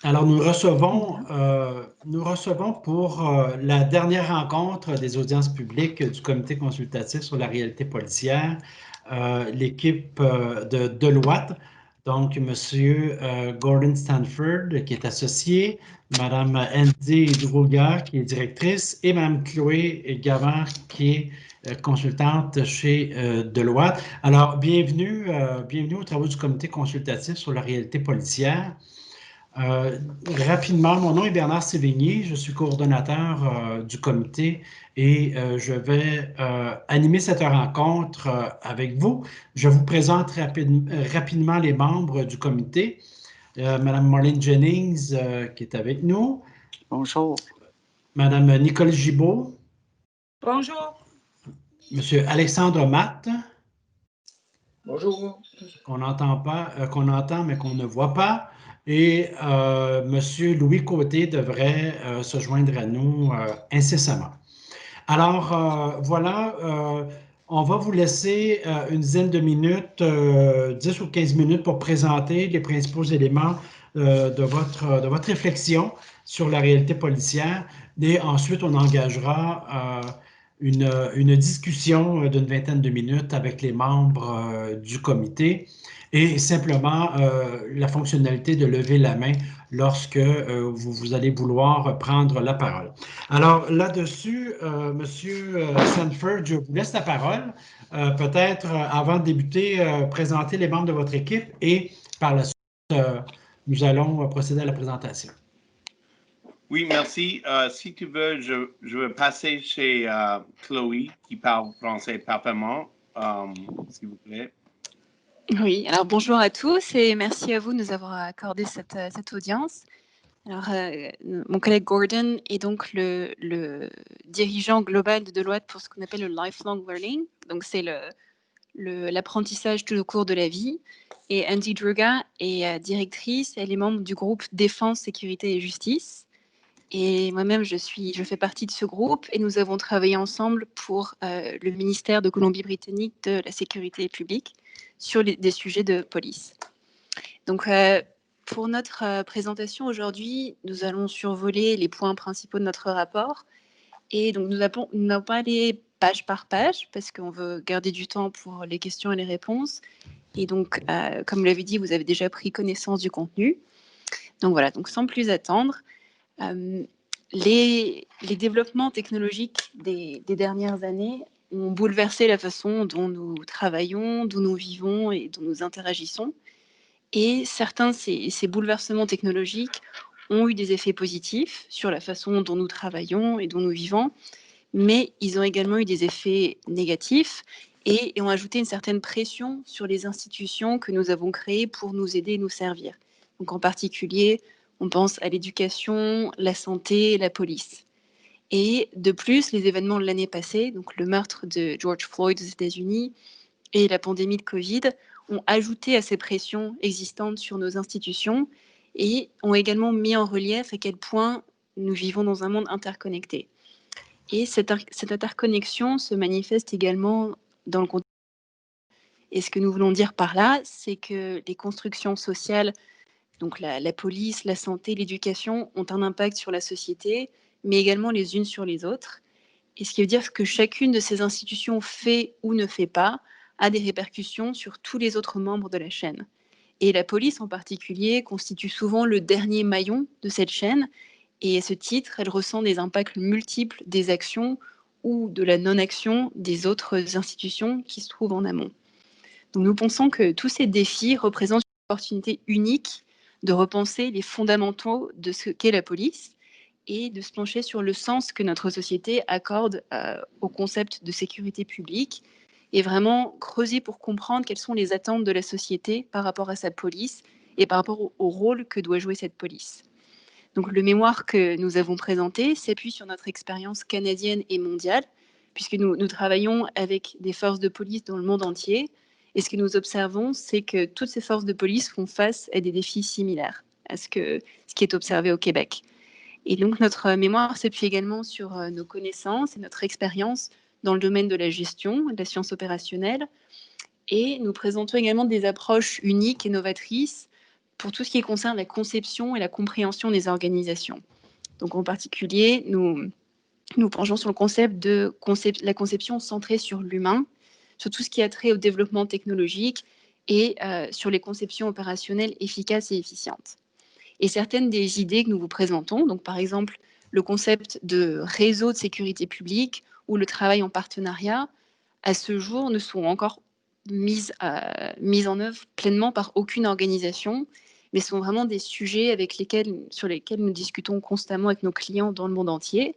Alors, nous recevons pour la dernière rencontre des audiences publiques du comité consultatif sur la réalité policière l'équipe de Deloitte, donc Monsieur Gordon Stanford qui est associé, Madame Andy Druga qui est directrice et Madame Chloé Gavin qui est consultante chez Deloitte. Alors, bienvenue aux travaux du comité consultatif sur la réalité policière. Rapidement, mon nom est Bernard Sévigny, je suis coordonnateur du comité et je vais animer cette rencontre avec vous. Je vous présente rapidement les membres du comité. Madame Marlene Jennings qui est avec nous. Bonjour. Madame Nicole Gibault. Bonjour. Monsieur Alexandre Matt. Bonjour. Qu'on entend mais qu'on ne voit pas. Et Monsieur Louis Côté devrait se joindre à nous incessamment. Alors, voilà, on va vous laisser une dizaine de minutes, 10 ou 15 minutes pour présenter les principaux éléments de votre réflexion sur la réalité policière. Et ensuite, on engagera une discussion d'une vingtaine de minutes avec les membres du comité et simplement la fonctionnalité de lever la main lorsque vous allez vouloir prendre la parole. Alors là-dessus, Monsieur Sanford, je vous laisse la parole. Peut-être avant de débuter, présenter les membres de votre équipe et par la suite, nous allons procéder à la présentation. Oui, merci. Si tu veux, je vais passer chez Chloé, qui parle français parfaitement, s'il vous plaît. Oui, alors bonjour à tous et merci à vous de nous avoir accordé cette audience. Alors, mon collègue Gordon est donc le dirigeant global de Deloitte pour ce qu'on appelle le lifelong learning. Donc, c'est l'apprentissage tout au cours de la vie. Et Andy Druga est directrice, elle est membre du groupe Défense, Sécurité et Justice. Et moi-même, je fais partie de ce groupe et nous avons travaillé ensemble pour le ministère de Colombie-Britannique de la Sécurité publique sur des sujets de police. Donc, pour notre présentation aujourd'hui, nous allons survoler les points principaux de notre rapport. Et donc, nous n'allons pas aller page par page parce qu'on veut garder du temps pour les questions et les réponses. Et donc, comme vous l'avez dit, vous avez déjà pris connaissance du contenu. Donc voilà, donc sans plus attendre, les développements technologiques des dernières années ont bouleversé la façon dont nous travaillons, dont nous vivons et dont nous interagissons. Et certains de ces bouleversements technologiques ont eu des effets positifs sur la façon dont nous travaillons et dont nous vivons, mais ils ont également eu des effets négatifs et ont ajouté une certaine pression sur les institutions que nous avons créées pour nous aider et nous servir. Donc en particulier, on pense à l'éducation, la santé, la police. Et de plus, les événements de l'année passée, donc le meurtre de George Floyd aux États-Unis et la pandémie de Covid, ont ajouté à ces pressions existantes sur nos institutions et ont également mis en relief à quel point nous vivons dans un monde interconnecté. Et cette interconnexion se manifeste également dans le contexte. Et ce que nous voulons dire par là, c'est que les constructions sociales, donc la police, la santé, l'éducation, ont un impact sur la société, mais également les unes sur les autres. Et ce qui veut dire que chacune de ces institutions fait ou ne fait pas a des répercussions sur tous les autres membres de la chaîne. Et la police en particulier constitue souvent le dernier maillon de cette chaîne. Et à ce titre, elle ressent des impacts multiples des actions ou de la non-action des autres institutions qui se trouvent en amont. Donc nous pensons que tous ces défis représentent une opportunité unique de repenser les fondamentaux de ce qu'est la police et de se pencher sur le sens que notre société accorde au concept de sécurité publique et vraiment creuser pour comprendre quelles sont les attentes de la société par rapport à sa police et par rapport au rôle que doit jouer cette police. Donc le mémoire que nous avons présenté s'appuie sur notre expérience canadienne et mondiale, puisque nous travaillons avec des forces de police dans le monde entier. Et ce que nous observons, c'est que toutes ces forces de police font face à des défis similaires à ce qui est observé au Québec. Et donc notre mémoire s'appuie également sur nos connaissances et notre expérience dans le domaine de la gestion, de la science opérationnelle. Et nous présentons également des approches uniques et novatrices pour tout ce qui concerne la conception et la compréhension des organisations. Donc en particulier, nous penchons sur le concept de la conception centrée sur l'humain, sur tout ce qui a trait au développement technologique et sur les conceptions opérationnelles efficaces et efficientes. Et certaines des idées que nous vous présentons, donc par exemple le concept de réseau de sécurité publique ou le travail en partenariat, à ce jour ne sont encore mises en œuvre pleinement par aucune organisation, mais sont vraiment des sujets sur lesquels nous discutons constamment avec nos clients dans le monde entier.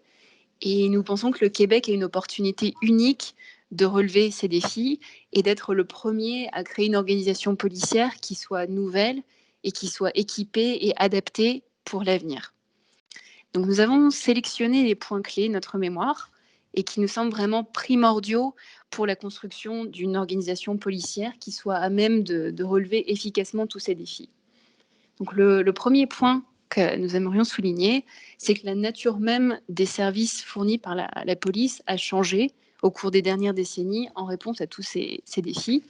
Et nous pensons que le Québec a une opportunité unique de relever ces défis et d'être le premier à créer une organisation policière qui soit nouvelle et qui soit équipée et adaptée pour l'avenir. Donc nous avons sélectionné les points clés de notre mémoire et qui nous semblent vraiment primordiaux pour la construction d'une organisation policière qui soit à même de relever efficacement tous ces défis. Donc le premier point que nous aimerions souligner, c'est que la nature même des services fournis par la police a changé au cours des dernières décennies en réponse à tous ces défis.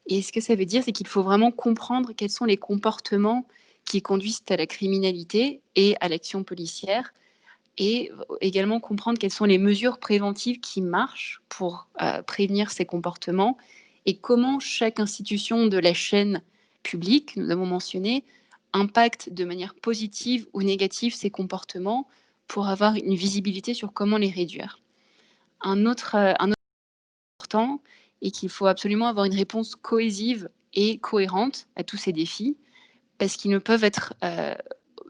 Et ce que ça veut dire, c'est qu'il faut vraiment comprendre quels sont les comportements qui conduisent à la criminalité et à l'action policière, et également comprendre quelles sont les mesures préventives qui marchent pour prévenir ces comportements et comment chaque institution de la chaîne publique, nous avons mentionné, impacte de manière positive ou négative ces comportements pour avoir une visibilité sur comment les réduire. Un autre important est qu'il faut absolument avoir une réponse cohésive et cohérente à tous ces défis, parce qu'ils ne peuvent être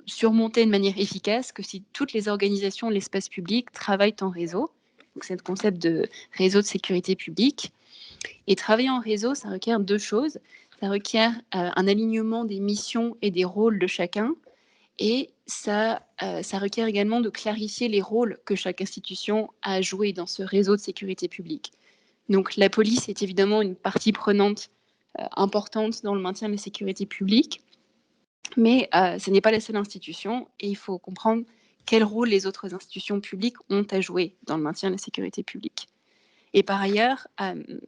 surmontés de manière efficace que si toutes les organisations de l'espace public travaillent en réseau. Donc c'est le concept de réseau de sécurité publique. Et travailler en réseau, ça requiert deux choses. Ça requiert un alignement des missions et des rôles de chacun, et ça requiert également de clarifier les rôles que chaque institution a à jouer dans ce réseau de sécurité publique. Donc la police est évidemment une partie prenante importante dans le maintien de la sécurité publique, mais ce n'est pas la seule institution et il faut comprendre quel rôle les autres institutions publiques ont à jouer dans le maintien de la sécurité publique. Et par ailleurs,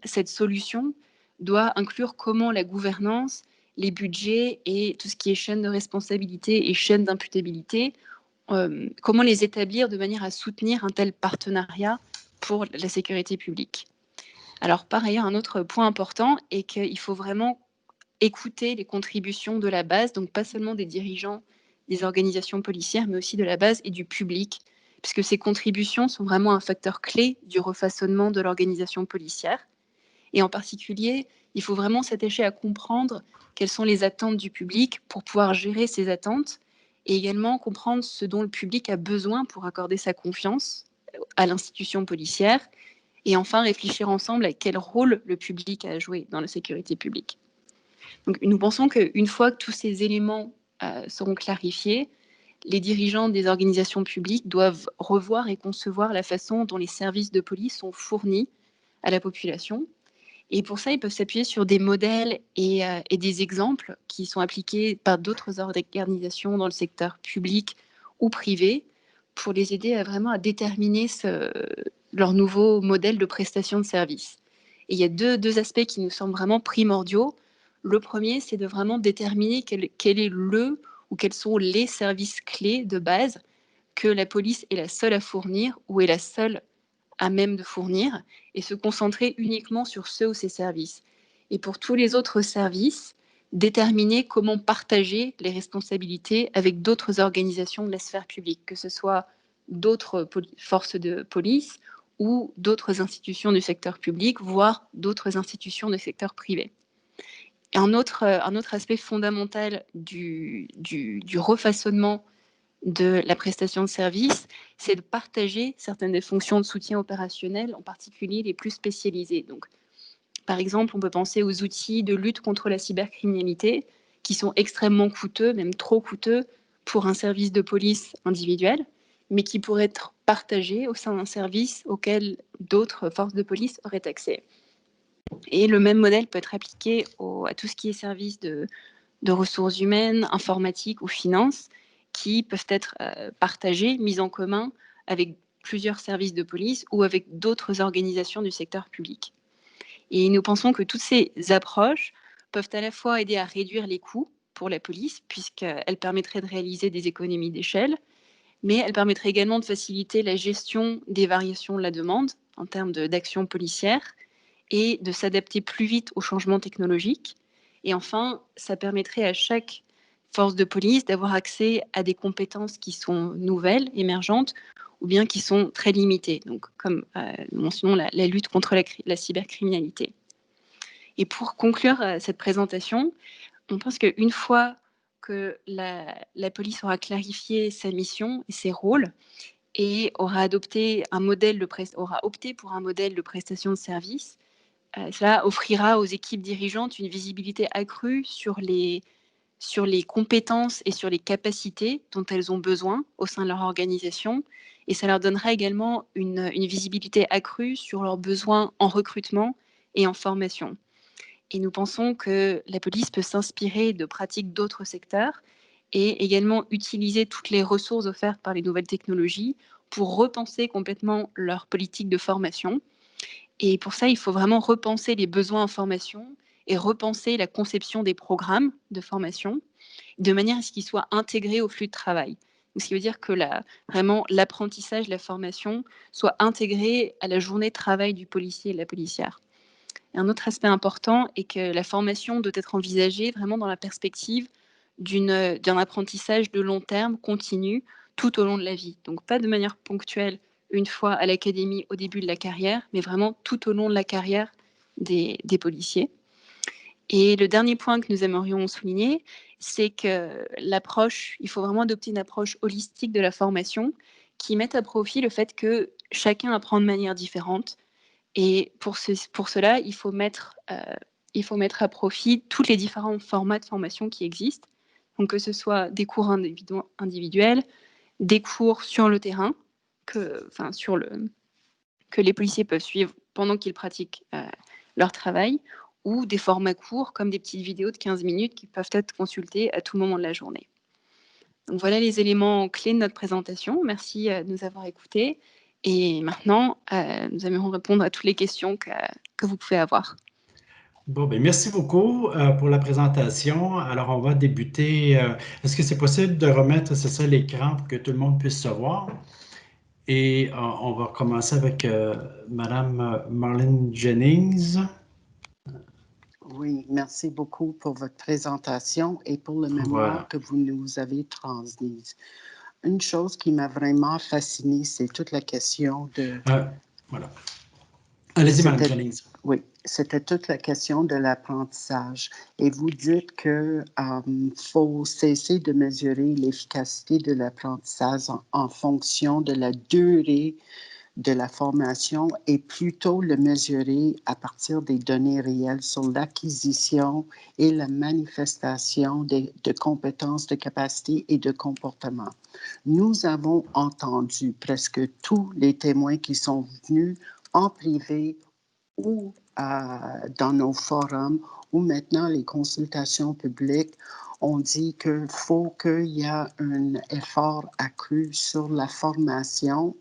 cette solution doit inclure comment la gouvernance, les budgets et tout ce qui est chaîne de responsabilité et chaîne d'imputabilité, comment les établir de manière à soutenir un tel partenariat pour la sécurité publique. Alors par ailleurs, un autre point important est qu'il faut vraiment écouter les contributions de la base, donc pas seulement des dirigeants des organisations policières, mais aussi de la base et du public, puisque ces contributions sont vraiment un facteur clé du refaçonnement de l'organisation policière. Et en particulier, il faut vraiment s'attacher à comprendre quelles sont les attentes du public pour pouvoir gérer ces attentes et également comprendre ce dont le public a besoin pour accorder sa confiance à l'institution policière et enfin réfléchir ensemble à quel rôle le public a à jouer dans la sécurité publique. Donc, nous pensons qu'une fois que tous ces éléments seront clarifiés, les dirigeants des organisations publiques doivent revoir et concevoir la façon dont les services de police sont fournis à la population. Et pour ça, ils peuvent s'appuyer sur des modèles et des exemples qui sont appliqués par d'autres organisations dans le secteur public ou privé pour les aider à déterminer leur nouveau modèle de prestation de services. Et il y a deux aspects qui nous semblent vraiment primordiaux. Le premier, c'est de vraiment déterminer quel est ou quels sont les services clés de base que la police est la seule à fournir ou est la seule à même de fournir et se concentrer uniquement sur ceux ou ces services. Et pour tous les autres services, déterminer comment partager les responsabilités avec d'autres organisations de la sphère publique, que ce soit d'autres forces de police ou d'autres institutions du secteur public, voire d'autres institutions du secteur privé. Et un autre aspect fondamental du refaçonnement de la prestation de service, c'est de partager certaines des fonctions de soutien opérationnel, en particulier les plus spécialisées. Donc, par exemple, on peut penser aux outils de lutte contre la cybercriminalité, qui sont extrêmement coûteux, même trop coûteux, pour un service de police individuel, mais qui pourraient être partagés au sein d'un service auquel d'autres forces de police auraient accès. Et le même modèle peut être appliqué à tout ce qui est service de ressources humaines, informatique ou finances, qui peuvent être partagés, mis en commun avec plusieurs services de police ou avec d'autres organisations du secteur public. Et nous pensons que toutes ces approches peuvent à la fois aider à réduire les coûts pour la police, puisqu'elle permettrait de réaliser des économies d'échelle, mais elle permettrait également de faciliter la gestion des variations de la demande en termes d'action policière et de s'adapter plus vite aux changements technologiques. Et enfin, ça permettrait à chaque force de police d'avoir accès à des compétences qui sont nouvelles, émergentes, ou bien qui sont très limitées, donc comme mentionnons la lutte contre la cybercriminalité. Et pour conclure cette présentation, on pense qu'une fois que la police aura clarifié sa mission et ses rôles et aura opté pour un modèle de prestation de service, cela offrira aux équipes dirigeantes une visibilité accrue sur les compétences et sur les capacités dont elles ont besoin au sein de leur organisation. Et ça leur donnera également une visibilité accrue sur leurs besoins en recrutement et en formation. Et nous pensons que la police peut s'inspirer de pratiques d'autres secteurs et également utiliser toutes les ressources offertes par les nouvelles technologies pour repenser complètement leur politique de formation. Et pour ça, il faut vraiment repenser les besoins en formation et repenser la conception des programmes de formation de manière à ce qu'ils soient intégrés au flux de travail. Donc, ce qui veut dire que vraiment l'apprentissage, la formation soit intégré à la journée de travail du policier et de la policière. Et un autre aspect important est que la formation doit être envisagée vraiment dans la perspective d'un apprentissage de long terme, continu, tout au long de la vie. Donc pas de manière ponctuelle une fois à l'académie au début de la carrière, mais vraiment tout au long de la carrière des policiers. Et le dernier point que nous aimerions souligner, c'est que il faut vraiment adopter une approche holistique de la formation qui mette à profit le fait que chacun apprend de manière différente. Et pour cela, il faut mettre à profit tous les différents formats de formation qui existent. Donc que ce soit des cours individuels, des cours sur le terrain, que les policiers peuvent suivre pendant qu'ils pratiquent leur travail, ou des formats courts comme des petites vidéos de 15 minutes qui peuvent être consultées à tout moment de la journée. Donc voilà les éléments clés de notre présentation. Merci de nous avoir écoutés. Et maintenant, nous aimerions répondre à toutes les questions que vous pouvez avoir. Bon, ben merci beaucoup pour la présentation. Alors, on va débuter. Est-ce que c'est possible de remettre, c'est ça, l'écran pour que tout le monde puisse se voir? Et on va commencer avec Madame Marlene Jennings. Oui, merci beaucoup pour votre présentation et pour le mémoire que vous nous avez transmise. Une chose qui m'a vraiment fascinée, c'est toute la question de... Voilà. Allez-y, Mme Jennings. Oui, c'était toute la question de l'apprentissage. Et vous dites qu'il faut cesser de mesurer l'efficacité de l'apprentissage en fonction de la durée de la formation et plutôt le mesurer à partir des données réelles sur l'acquisition et la manifestation de compétences, de capacités et de comportements. Nous avons entendu presque tous les témoins qui sont venus en privé ou dans nos forums ou maintenant les consultations publiques. On dit qu'il faut qu'il y ait un effort accru sur la formation,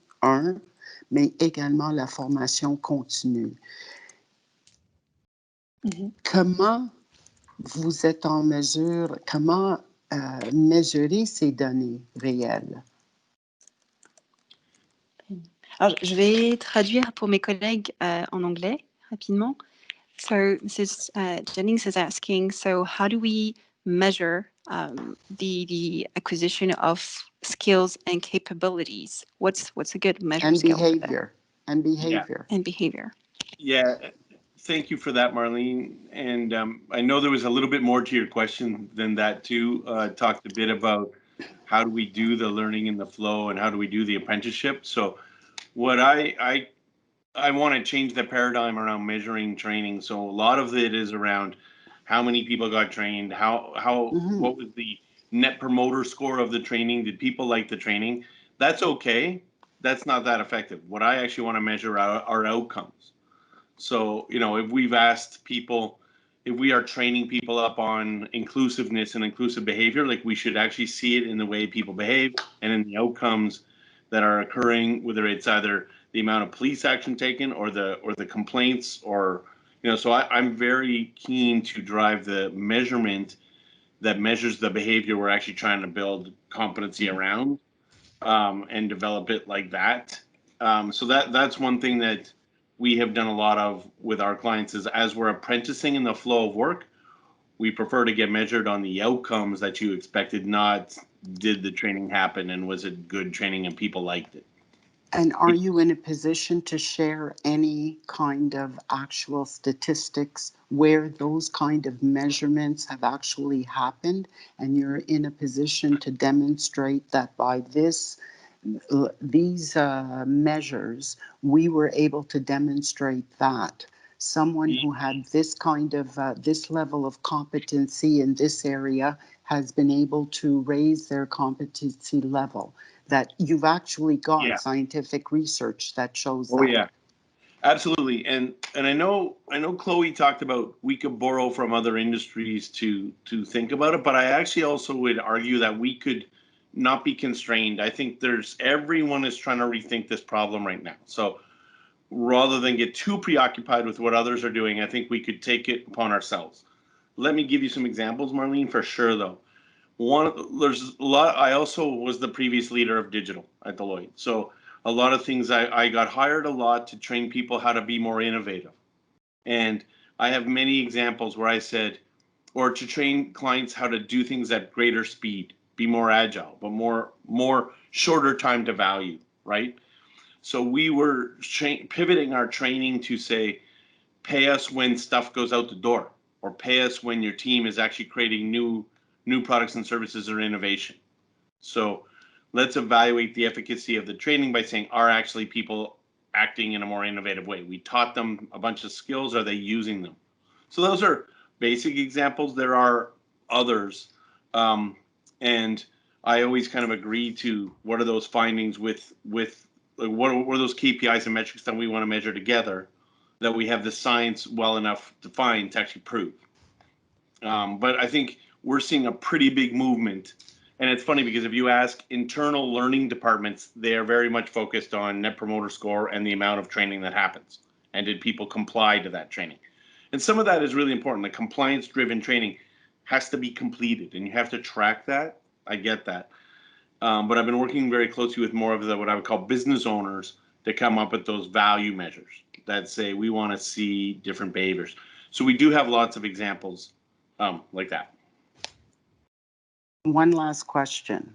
mais également la formation continue. Comment vous êtes en mesure, comment mesurer ces données réelles? Alors, je vais traduire pour mes collègues en anglais rapidement. So Mrs. Jennings is asking, so how do we measure the acquisition of skills and capabilities? What's a good measure? And behavior. And behavior. Yeah. And behavior. Yeah, thank you for that, Marlene. And I know there was a little bit more to your question than that too. Talked a bit about how do we do the learning in the flow and how do we do the apprenticeship. So what I want to change the paradigm around measuring training. So a lot of it is around how many people got trained, what was the net promoter score of the training? Did people like the training? That's okay. That's not that effective. What I actually want to measure are outcomes. So, if we've asked people, if we are training people up on inclusiveness and inclusive behavior, like we should actually see it in the way people behave and in the outcomes that are occurring, whether it's either the amount of police action taken or the complaints or, so I'm very keen to drive the measurement that measures the behavior we're actually trying to build competency around, and develop it like that. So that's one thing that we have done a lot of with our clients is as we're apprenticing in the flow of work, we prefer to get measured on the outcomes that you expected, not did the training happen and was it good training and people liked it. And are you in a position to share any kind of actual statistics where those kind of measurements have actually happened, and you're in a position to demonstrate that by these measures, we were able to demonstrate that someone who had this kind of, this level of competency in this area has been able to raise their competency level, that you've actually got scientific research that shows that? Oh, yeah, absolutely. And I know Chloe talked about we could borrow from other industries to think about it, but I actually also would argue that we could not be constrained. I think everyone is trying to rethink this problem right now. So rather than get too preoccupied with what others are doing, I think we could take it upon ourselves. Let me give you some examples, Marlene, for sure, though. There's a lot. I also was the previous leader of digital at Deloitte. So a lot of things, I got hired a lot to train people how to be more innovative. And I have many examples where I said, or to train clients how to do things at greater speed, be more agile, but more shorter time to value, right? So we were pivoting our training to say, pay us when stuff goes out the door, or pay us when your team is actually creating new products and services or innovation. So let's evaluate the efficacy of the training by saying, are actually people acting in a more innovative way? We taught them a bunch of skills. Are they using them? So those are basic examples. There are others. And I always kind of agree to what are those findings with like, what are those KPIs and metrics that we want to measure together that we have the science well enough defined to actually prove. But I think we're seeing a pretty big movement. And it's funny because if you ask internal learning departments, they are very much focused on Net Promoter Score and the amount of training that happens. And did people comply to that training? And some of that is really important. The compliance-driven training has to be completed, and you have to track that. I get that. But I've been working very closely with more of what I would call business owners to come up with those value measures that say we want to see different behaviors. So we do have lots of examples like that. One last question.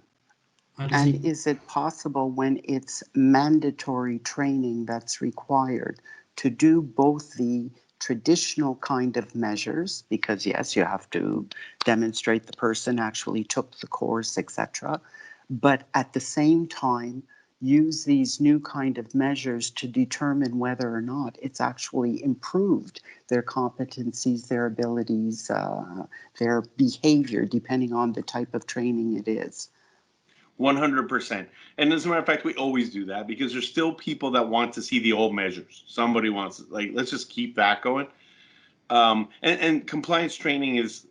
And is it possible when it's mandatory training that's required to do both the traditional kind of measures, because yes, you have to demonstrate the person actually took the course, etc., but at the same time use these new kind of measures to determine whether or not it's actually improved their competencies, their abilities, their behavior, depending on the type of training it is? 100%. And as a matter of fact, we always do that because there's still people that want to see the old measures. Somebody wants, like, let's just keep that going. And compliance training is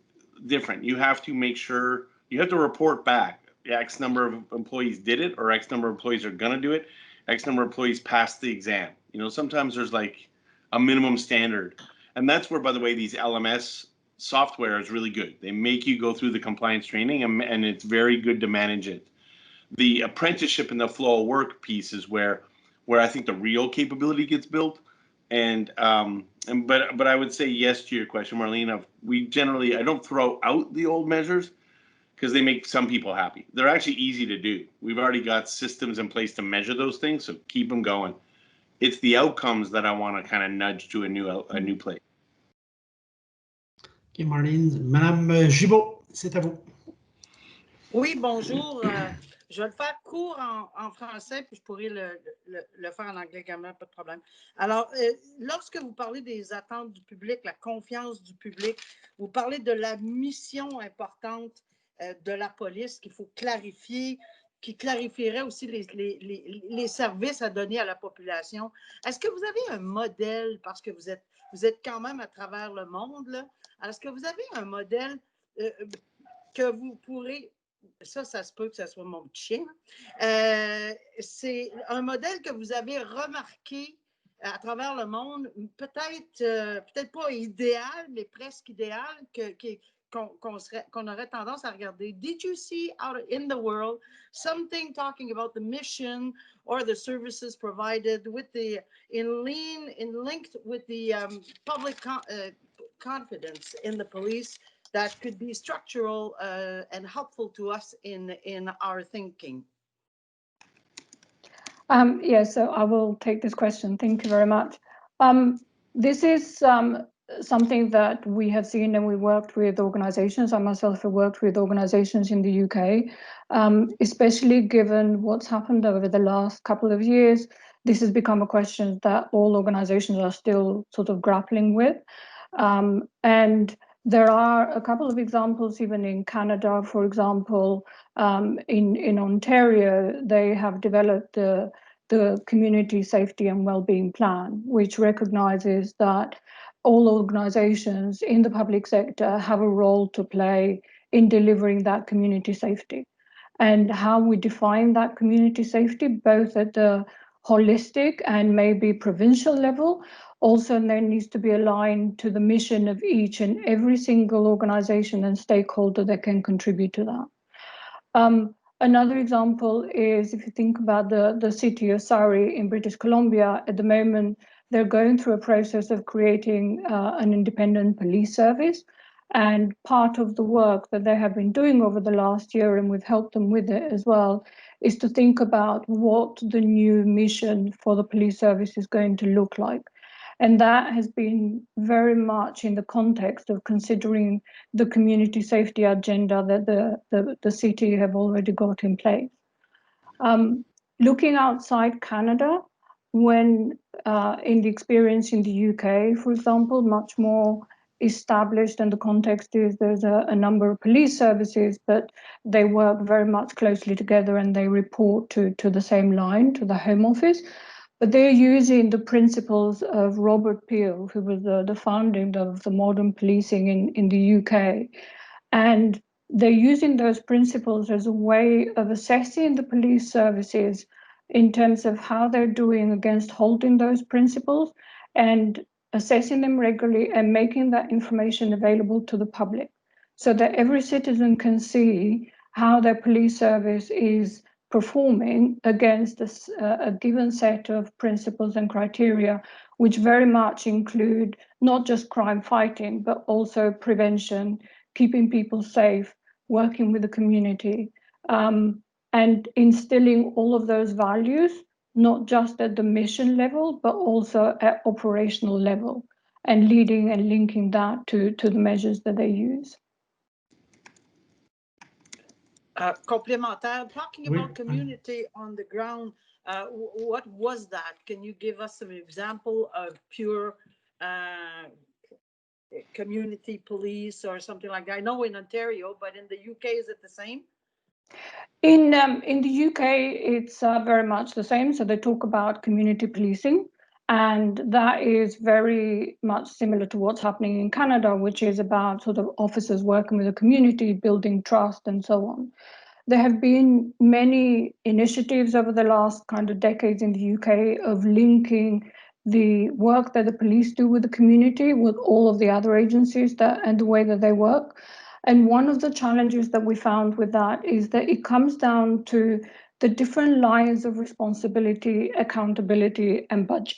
different. You have to make sure, you have to report back. X number of employees did it, or X number of employees are going to do it. X number of employees passed the exam. You know, sometimes there's like a minimum standard. And that's where, by the way, these LMS software is really good. They make you go through the compliance training, and it's very good to manage it. The apprenticeship and the flow of work piece is where I think the real capability gets built. But I would say yes to your question, Marlene. I don't throw out the old measures because they make some people happy. They're actually easy to do. We've already got systems in place to measure those things, so keep them going. It's the outcomes that I want to kind of nudge to a new place. OK, Marlene. Madame Gibault, c'est à vous. Oui, bonjour. Je vais le faire court en français, puis je pourrais le faire en anglais également, pas de problème. Alors, lorsque vous parlez des attentes du public, la confiance du public, vous parlez de la mission importante de la police qu'il faut clarifier, qui clarifierait aussi les services à donner à la population. Est-ce que vous avez un modèle, parce que vous êtes quand même à travers le monde, là, est-ce que vous avez un modèle que vous pourrez... Ça se peut que ce soit mon petit chien. C'est un modèle que vous avez remarqué à travers le monde, peut-être pas idéal, mais presque idéal, qu'on aurait tendance à regarder. Did you see out in the world something talking about the mission or the services provided with the linked with the public confidence in the police that could be structural and helpful to us in our thinking? Yes, so I will take this question. Thank you very much. This is something that we have seen, and we worked with organizations. I myself have worked with organizations in the UK, especially given what's happened over the last couple of years. This has become a question that all organizations are still sort of grappling with. And there are a couple of examples, even in Canada, for example, in Ontario, they have developed the Community Safety and Wellbeing Plan, which recognizes that all organizations in the public sector have a role to play in delivering that community safety. And how we define that community safety, both at the holistic and maybe provincial level, also then needs to be aligned to the mission of each and every single organization and stakeholder that can contribute to that. Another example is if you think about the city of Surrey in British Columbia, at the moment, they're going through a process of creating an independent police service. And part of the work that they have been doing over the last year, and we've helped them with it as well, is to think about what the new mission for the police service is going to look like. And that has been very much in the context of considering the community safety agenda that the city have already got in place. Looking outside Canada, when in the experience in the UK, for example, much more established, and the context is there's a number of police services, but they work very much closely together and they report to the same line, to the Home Office. But they're using the principles of Robert Peel, who was the founding of the modern policing in the UK. And they're using those principles as a way of assessing the police services in terms of how they're doing against holding those principles and assessing them regularly and making that information available to the public so that every citizen can see how their police service is performing against a given set of principles and criteria, which very much include not just crime fighting, but also prevention, keeping people safe, working with the community, and instilling all of those values, not just at the mission level, but also at operational level, and leading and linking that to the measures that they use. Complémentaire, talking about community on the ground, what was that? Can you give us some example of pure community police or something like that? I know in Ontario, but in the UK, is it the same? In the UK, it's very much the same. So they talk about community policing, and that is very much similar to what's happening in Canada, which is about sort of officers working with the community, building trust, and so on. There have been many initiatives over the last kind of decades in the UK of linking the work that the police do with the community with all of the other agencies and the way that they work. And one of the challenges that we found with that is that it comes down to the different lines of responsibility, accountability, and budget,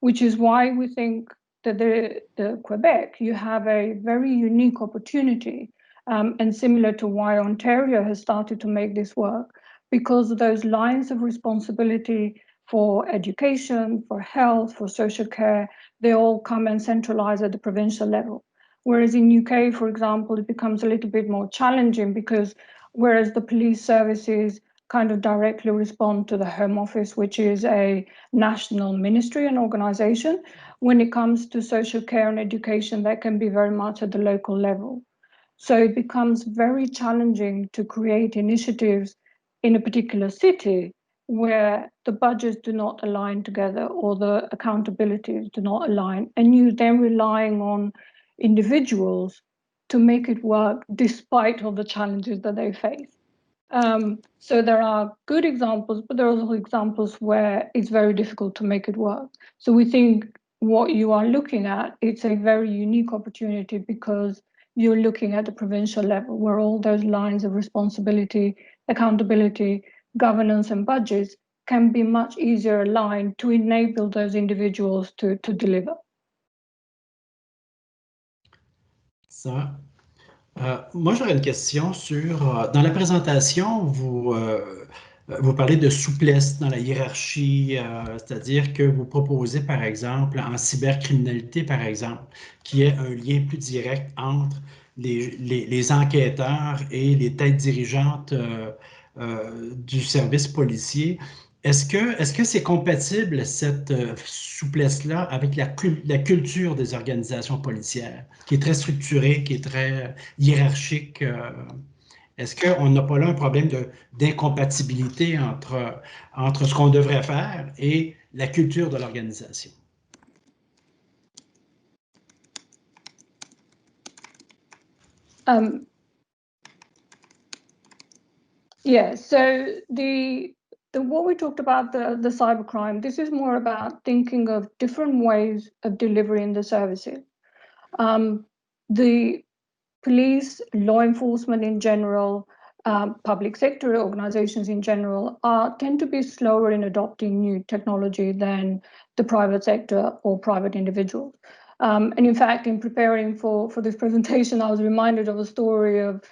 which is why we think that the Quebec, you have a very unique opportunity, and similar to why Ontario has started to make this work, because those lines of responsibility for education, for health, for social care, they all come and centralize at the provincial level. Whereas in UK, for example, it becomes a little bit more challenging because whereas the police services kind of directly respond to the Home Office, which is a national ministry and organization, when it comes to social care and education, that can be very much at the local level. So it becomes very challenging to create initiatives in a particular city where the budgets do not align together or the accountabilities do not align, and you're then relying on individuals to make it work despite all the challenges that they face. So there are good examples, but there are also examples where it's very difficult to make it work. So we think what you are looking at, it's a very unique opportunity because you're looking at the provincial level, where all those lines of responsibility, accountability, governance, and budgets can be much easier aligned to enable those individuals to deliver. Ça. Moi, j'aurais une question sur, dans la présentation, vous parlez de souplesse dans la hiérarchie, c'est-à-dire que vous proposez, par exemple, en cybercriminalité, par exemple, qu'il y ait un lien plus direct entre les enquêteurs et les têtes dirigeantes du service policier. Est-ce que c'est compatible, cette souplesse-là, avec la culture des organisations policières, qui est très structurée, qui est très hiérarchique? Est-ce qu'on n'a pas là un problème d'incompatibilité entre ce qu'on devrait faire et la culture de l'organisation? Yeah, so what we talked about, the cybercrime, this is more about thinking of different ways of delivering the services. The police, law enforcement in general, public sector organizations in general tend to be slower in adopting new technology than the private sector or private individuals. And in fact, in preparing for this presentation, I was reminded of a story of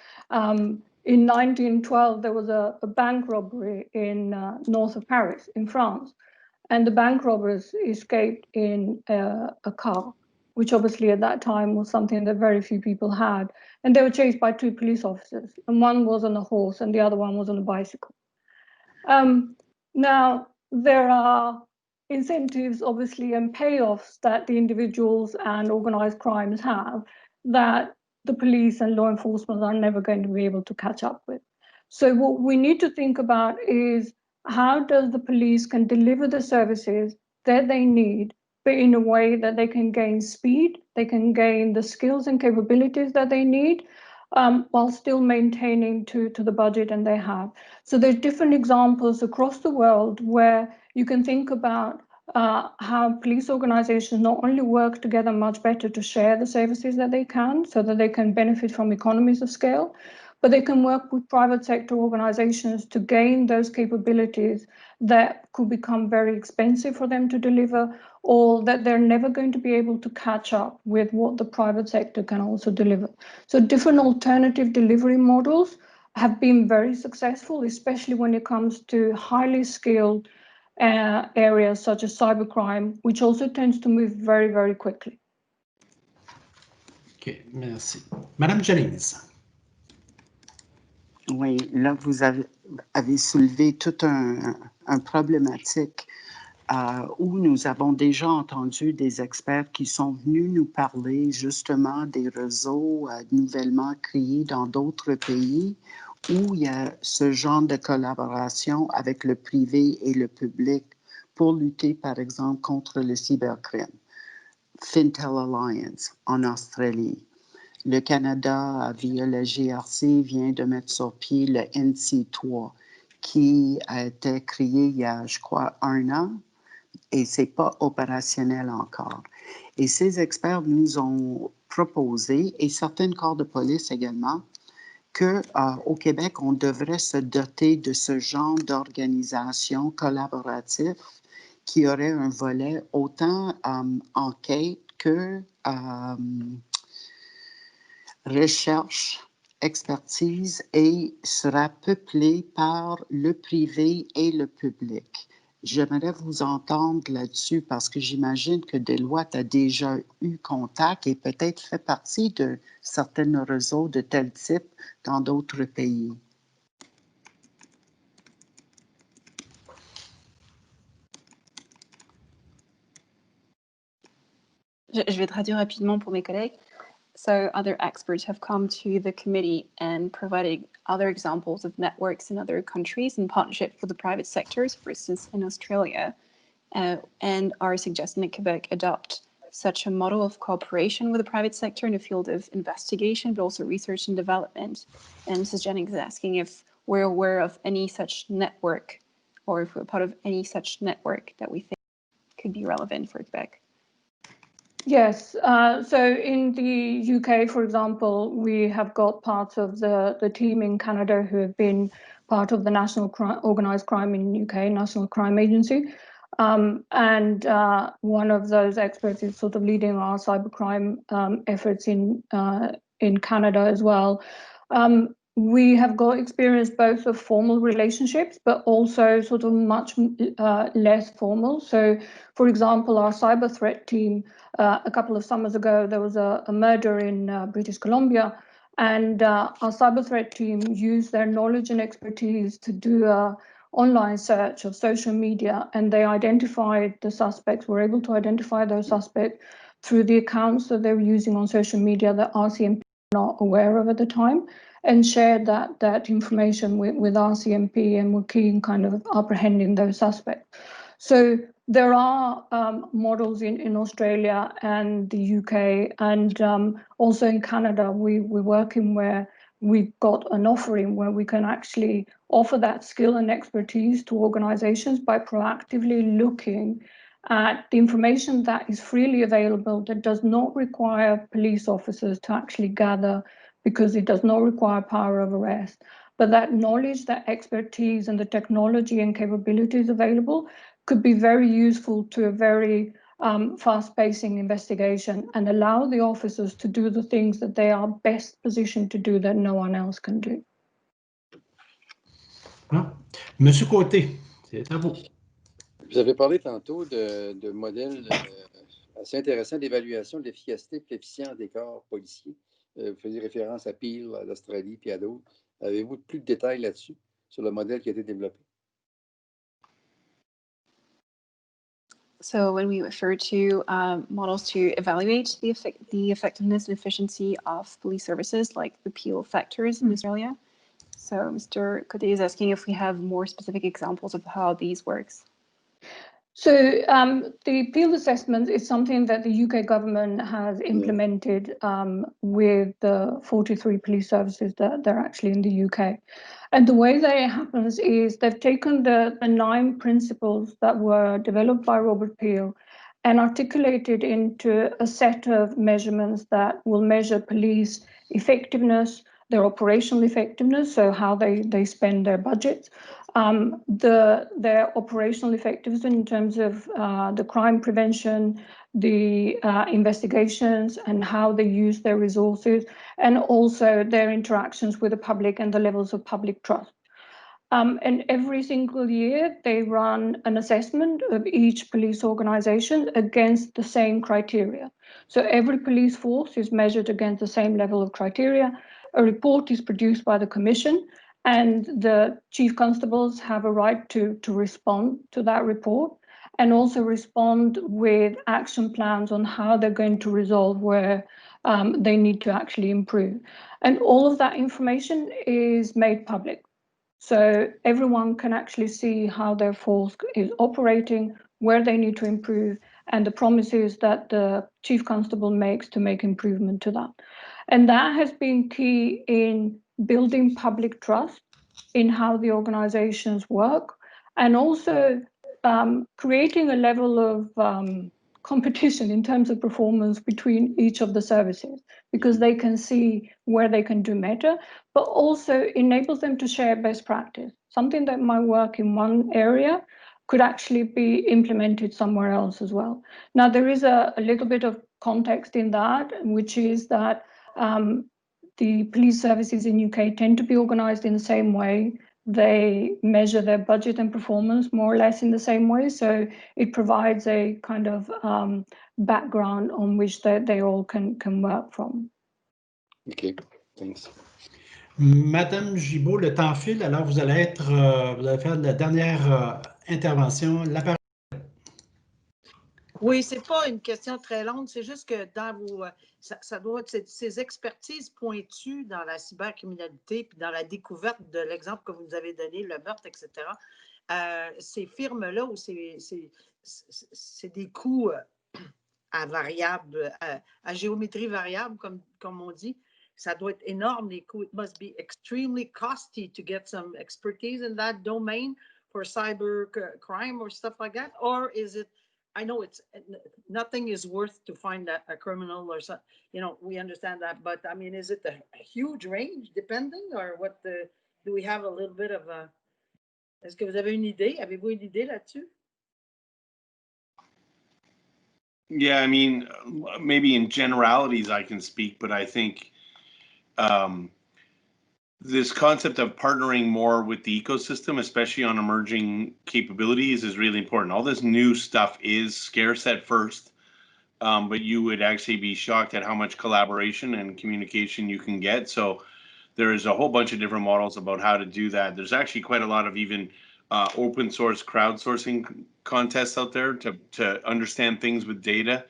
in 1912, there was a bank robbery in north of Paris, in France, and the bank robbers escaped in a car, which obviously at that time was something that very few people had. And they were chased by two police officers, and one was on a horse and the other one was on a bicycle. Now, there are incentives, obviously, and payoffs that the individuals and organized crimes have that the police and law enforcement are never going to be able to catch up with. So what we need to think about is how does the police can deliver the services that they need, but in a way that they can gain speed, they can gain the skills and capabilities that they need, while still maintaining to the budget and they have. So there's different examples across the world where you can think about how police organizations not only work together much better to share the services that they can so that they can benefit from economies of scale, but they can work with private sector organizations to gain those capabilities that could become very expensive for them to deliver, or that they're never going to be able to catch up with what the private sector can also deliver. So different alternative delivery models have been very successful, especially when it comes to highly skilled areas such as cybercrime, which also tends to move very, very quickly. OK, merci. Madame Jennings. Oui, là, vous avez soulevé toute un problématique où nous avons déjà entendu des experts qui sont venus nous parler justement des réseaux nouvellement créés dans d'autres pays où il y a ce genre de collaboration avec le privé et le public pour lutter, par exemple, contre le cybercrime. Fintel Alliance en Australie. Le Canada, via le GRC, vient de mettre sur pied le NC3, qui a été créé il y a, je crois, 1 an, et ce n'est pas opérationnel encore. Et ces experts nous ont proposé, et certains corps de police également, qu'au Québec, on devrait se doter de ce genre d'organisation collaborative qui aurait un volet autant enquête que recherche, expertise, et sera peuplé par le privé et le public. J'aimerais vous entendre là-dessus parce que j'imagine que Deloitte a déjà eu contact et peut-être fait partie de certains réseaux de tel type dans d'autres pays. Je vais traduire rapidement pour mes collègues. So other experts have come to the committee and provided other examples of networks in other countries in partnership with the private sectors, for instance, in Australia, and are suggesting that Quebec adopt such a model of cooperation with the private sector in the field of investigation, but also research and development. And Mrs. Jennings is asking if we're aware of any such network, or if we're part of any such network that we think could be relevant for Quebec. Yes. So in the UK, for example, we have got parts of the team in Canada who have been part of the National Organised Crime in UK, National Crime Agency. And one of those experts is sort of leading our cybercrime efforts in Canada as well. We have got experience both of formal relationships, but also sort of much less formal. So, for example, our cyber threat team, a couple of summers ago, there was a murder in British Columbia, and our cyber threat team used their knowledge and expertise to do a online search of social media, and they identified the suspects, were able to identify those suspects through the accounts that they were using on social media that RCMP were not aware of at the time, and shared that information with RCMP, and were keen kind of apprehending those suspects. So there are models in Australia and the UK, and also in Canada, we're working where we've got an offering where we can actually offer that skill and expertise to organizations by proactively looking at the information that is freely available, that does not require police officers to actually gather, because it does not require power of arrest. But that knowledge, that expertise, and the technology and capabilities available could be very useful to a very fast-pacing investigation, and allow the officers to do the things that they are best positioned to do that no one else can do. Monsieur Côté, c'est à vous. Vous avez parlé tantôt de modèles assez intéressants d'évaluation de l'efficacité et de l'efficience des corps policiers. Vous faisiez référence à Peel, à l'Australie, puis à d'autres. Avez-vous plus de détails là-dessus, sur le modèle qui a été développé? So when we refer to models to evaluate the effectiveness and efficiency of police services, like the Peel factors in Australia. So Mr. Cote is asking if we have more specific examples of how these works. So the Peel assessment is something that the UK government has implemented with the 43 police services that they're actually in the UK. And the way that it happens is they've taken the 9 principles that were developed by Robert Peel and articulated into a set of measurements that will measure police effectiveness, their operational effectiveness, so how they spend their budgets, their operational effectiveness in terms of the crime prevention, the investigations, and how they use their resources, and also their interactions with the public and the levels of public trust. And every single year, they run an assessment of each police organisation against the same criteria. So every police force is measured against the same level of criteria. A report is produced by the Commission, and the chief constables have a right to respond to that report, and also respond with action plans on how they're going to resolve where they need to actually improve. And all of that information is made public. So everyone can actually see how their force is operating, where they need to improve, and the promises that the chief constable makes to make improvement to that. And that has been key in building public trust in how the organizations work, and also creating a level of competition in terms of performance between each of the services, because they can see where they can do better, but also enables them to share best practice. Something that might work in one area could actually be implemented somewhere else as well. Now, there is a little bit of context in that, which is that the police services in UK tend to be organized in the same way. They measure their budget and performance more or less in the same way. So it provides a kind of background on which they all can work from. OK, thanks. Madame Gibault, le temps file, alors vous allez faire la dernière intervention. La parole. Oui, c'est pas une question très longue, c'est juste que dans vos, ça doit être ces expertises pointues dans la cybercriminalité puis dans la découverte de l'exemple que vous nous avez donné, le meurtre, etc. Ces firmes-là, où c'est des coûts à variable, à géométrie variable, comme on dit, ça doit être énorme, les coûts. It must be extremely costly to get some expertise in that domain for cyber crime or stuff like that, or is it I know it's nothing is worth to find a criminal or something, you know, we understand that, but I mean, is it a huge range depending, or what do we have a little bit of a, est-ce que vous avez une idée? Avez-vous une idée là-dessus? Yeah, I mean, maybe in generalities I can speak, but I think this concept of partnering more with the ecosystem, especially on emerging capabilities, is really important. All this new stuff is scarce at first, but you would actually be shocked at how much collaboration and communication you can get. So there is a whole bunch of different models about how to do that. There's actually quite a lot of even open source crowdsourcing contests out there to understand things with data.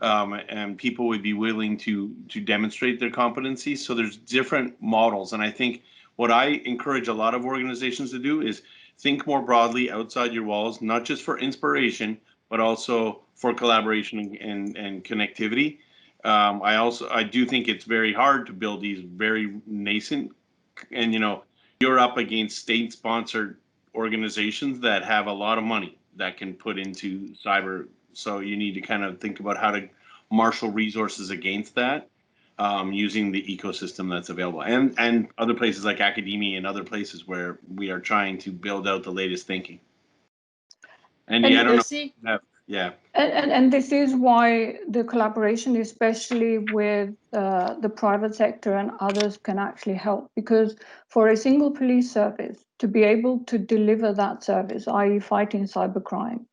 And people would be willing to demonstrate their competency. So there's different models. And I think what I encourage a lot of organizations to do is think more broadly outside your walls, not just for inspiration, but also for collaboration and connectivity. I do think it's very hard to build these very nascent, and you know, you're up against state-sponsored organizations that have a lot of money that can put into cyber. So you need to kind of think about how to marshal resources against that, using the ecosystem that's available, and other places like academia and other places where we are trying to build out the latest thinking. And I don't know. Yeah. And this is why the collaboration, especially with the private sector and others, can actually help. Because for a single police service to be able to deliver that service, i.e. fighting cybercrime,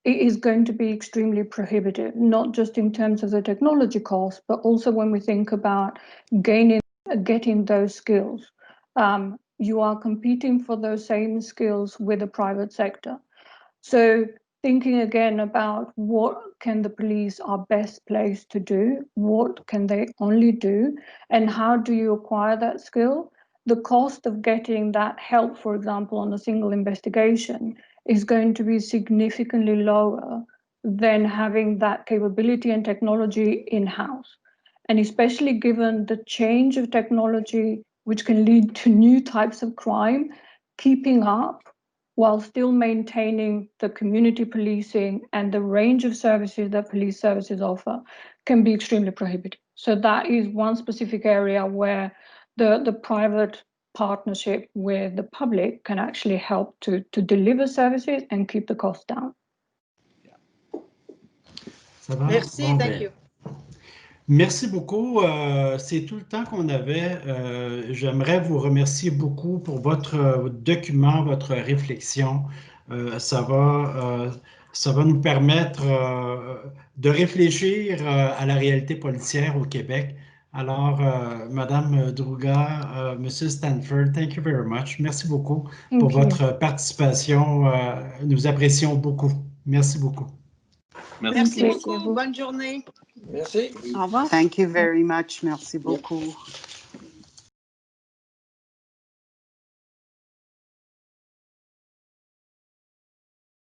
it is going to be extremely prohibitive, not just in terms of the technology cost, but also when we think about getting those skills. You are competing for those same skills with the private sector. So thinking again about what can the police are best placed to do, what can they only do, and how do you acquire that skill? The cost of getting that help, for example, on a single investigation is going to be significantly lower than having that capability and technology in-house. And especially given the change of technology, which can lead to new types of crime, keeping up while still maintaining the community policing and the range of services that police services offer can be extremely prohibitive. So that is one specific area where the private partnership with the public can actually help to deliver services and keep the cost down. Ça va? Merci, Bon, thank you. Merci beaucoup. C'est tout le temps qu'on avait. J'aimerais vous remercier beaucoup pour votre document, votre réflexion. Ça va nous permettre de réfléchir à la réalité policière au Québec. Alors, Madame Druga, Monsieur Stanford, thank you very much. Merci beaucoup pour votre participation. Nous apprécions beaucoup. Merci beaucoup. Merci beaucoup. Bonne journée. Merci. Au revoir. Thank you very much. Merci beaucoup.